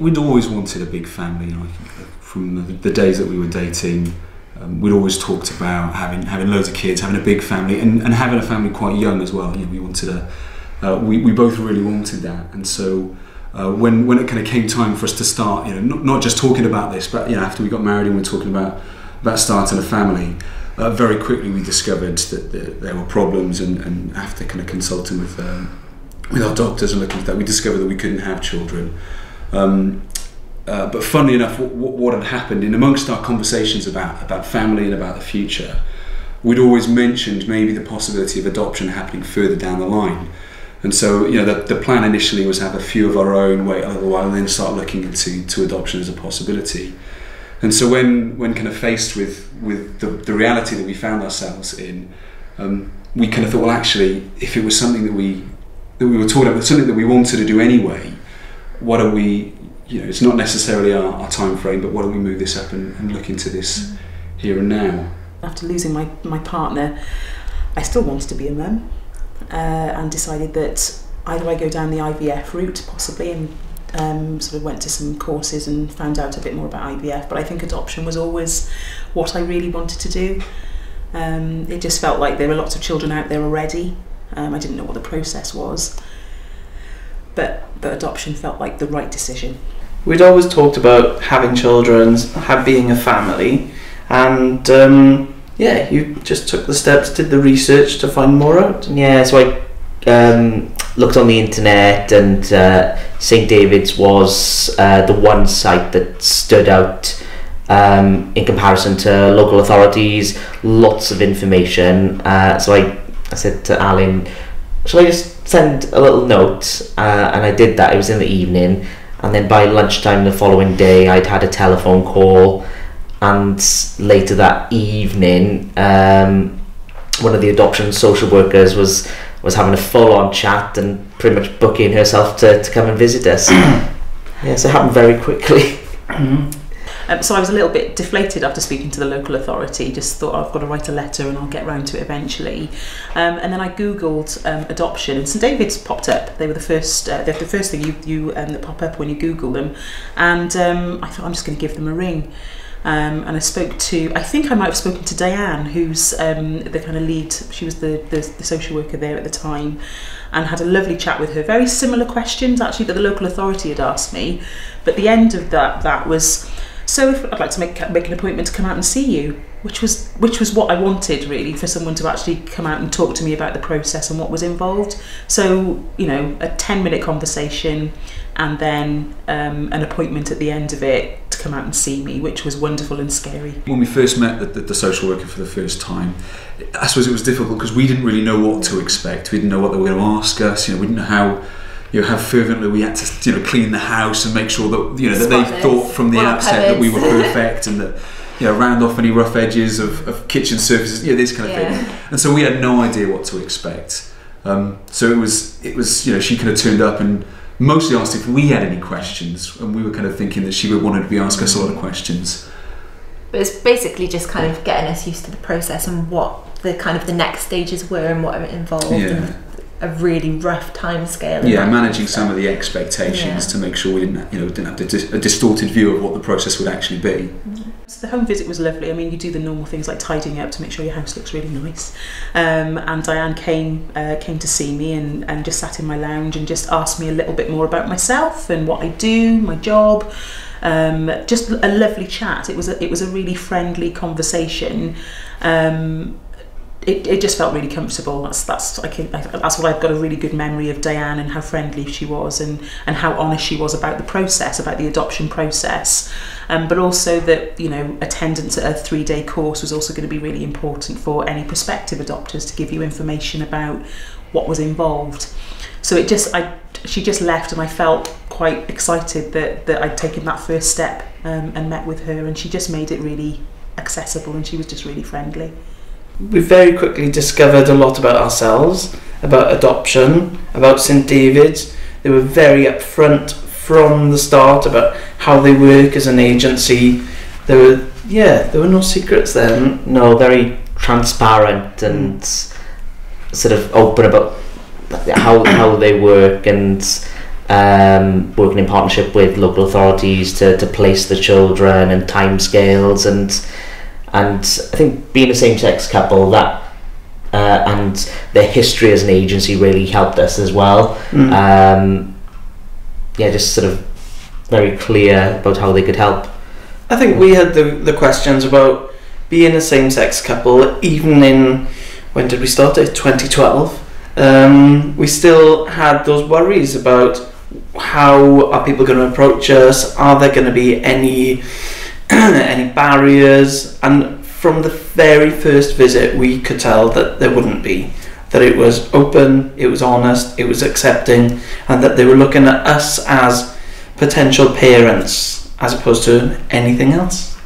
We'd always wanted a big family. From the days that we were dating, we'd always talked about having loads of kids, having a big family, and having a family quite young as well. We wanted we both really wanted that, and so when it kind of came time for us to start, not just talking about this, but after we got married and we were talking about starting a family, very quickly we discovered that there were problems, and after kind of consulting with our doctors and looking at that, we discovered that we couldn't have children. But funnily enough, what had happened in amongst our conversations about family and about the future, we'd always mentioned maybe the possibility of adoption happening further down the line. And so, the plan initially was to have a few of our own, wait a little while, and then start looking into adoption as a possibility. And so when kind of faced with the reality that we found ourselves in, we kind of thought, well, actually, if it was something that we were taught about, something that we wanted to do anyway, what are we? It's not necessarily our time frame, but why don't we move this up and look into this here and now? After losing my partner, I still wanted to be a mum, and decided that either I go down the IVF route, possibly, and sort of went to some courses and found out a bit more about IVF, but I think adoption was always what I really wanted to do. It just felt like there were lots of children out there already. I didn't know what the process was, but adoption felt like the right decision. We'd always talked about having children, being a family, and you just took the steps, did the research to find more out. Yeah, so I looked on the internet, and St David's was the one site that stood out in comparison to local authorities, lots of information. So I said to Alan, shall I just send a little note? And I did that. It was in the evening, and then by lunchtime the following day I'd had a telephone call, and later that evening one of the adoption social workers was having a full-on chat and pretty much booking herself to come and visit us. Yeah, so it happened very quickly. So I was a little bit deflated after speaking to the local authority. Just thought, I've got to write a letter and I'll get round to it eventually. And then I googled adoption, and St David's popped up. They were the first. They're the first thing you that pop up when you Google them. And I thought, I'm just going to give them a ring. And I think I might have spoken to Diane, who's the kind of lead. She was the social worker there at the time, and had a lovely chat with her. Very similar questions actually that the local authority had asked me. But the end of that was, so if I'd like to make an appointment to come out and see you, which was what I wanted really, for someone to actually come out and talk to me about the process and what was involved. So a 10-minute conversation, and then an appointment at the end of it to come out and see me, which was wonderful and scary. When we first met the social worker for the first time, I suppose it was difficult because we didn't really know what to expect. We didn't know what they were going to ask us. We didn't know how fervently we had to clean the house and make sure that that they thought from the outset that we were perfect, and that round off any rough edges of kitchen surfaces, this kind of thing. And so we had no idea what to expect. So it was she kind of turned up and mostly asked if we had any questions, and we were kind of thinking that she would want to be asked us a lot of questions. But it's basically just kind of getting us used to the process and what the kind of the next stages were and what it involved. Yeah. A really rough time scale. Managing some of the expectations to make sure we didn't have a distorted view of what the process would actually be. So the home visit was lovely. I mean, you do the normal things like tidying up to make sure your house looks really nice. And Diane came to see me and just sat in my lounge and just asked me a little bit more about myself and what I do, my job. Just a lovely chat. It was a really friendly conversation. It just felt really comfortable. That's what I've got a really good memory of Diane, and how friendly she was, and how honest she was about the process, about the adoption process, but also that attendance at a 3-day course was also going to be really important for any prospective adopters, to give you information about what was involved. So she just left, and I felt quite excited that I'd taken that first step and met with her, and she just made it really accessible, and she was just really friendly. We very quickly discovered a lot about ourselves, about adoption, about St David's. They were very upfront from the start about how they work as an agency. There were no secrets there. No, very transparent and sort of open about how they work, and working in partnership with local authorities to place the children and timescales, and I think being a same-sex couple, that and their history as an agency really helped us as well. Just sort of very clear about how they could help. I think we had the questions about being a same-sex couple even in, when did we start it? 2012. We still had those worries about how are people going to approach us, are there going to be any barriers, and from the very first visit we could tell that there wouldn't be, that it was open, it was honest, it was accepting, and that they were looking at us as potential parents as opposed to anything else.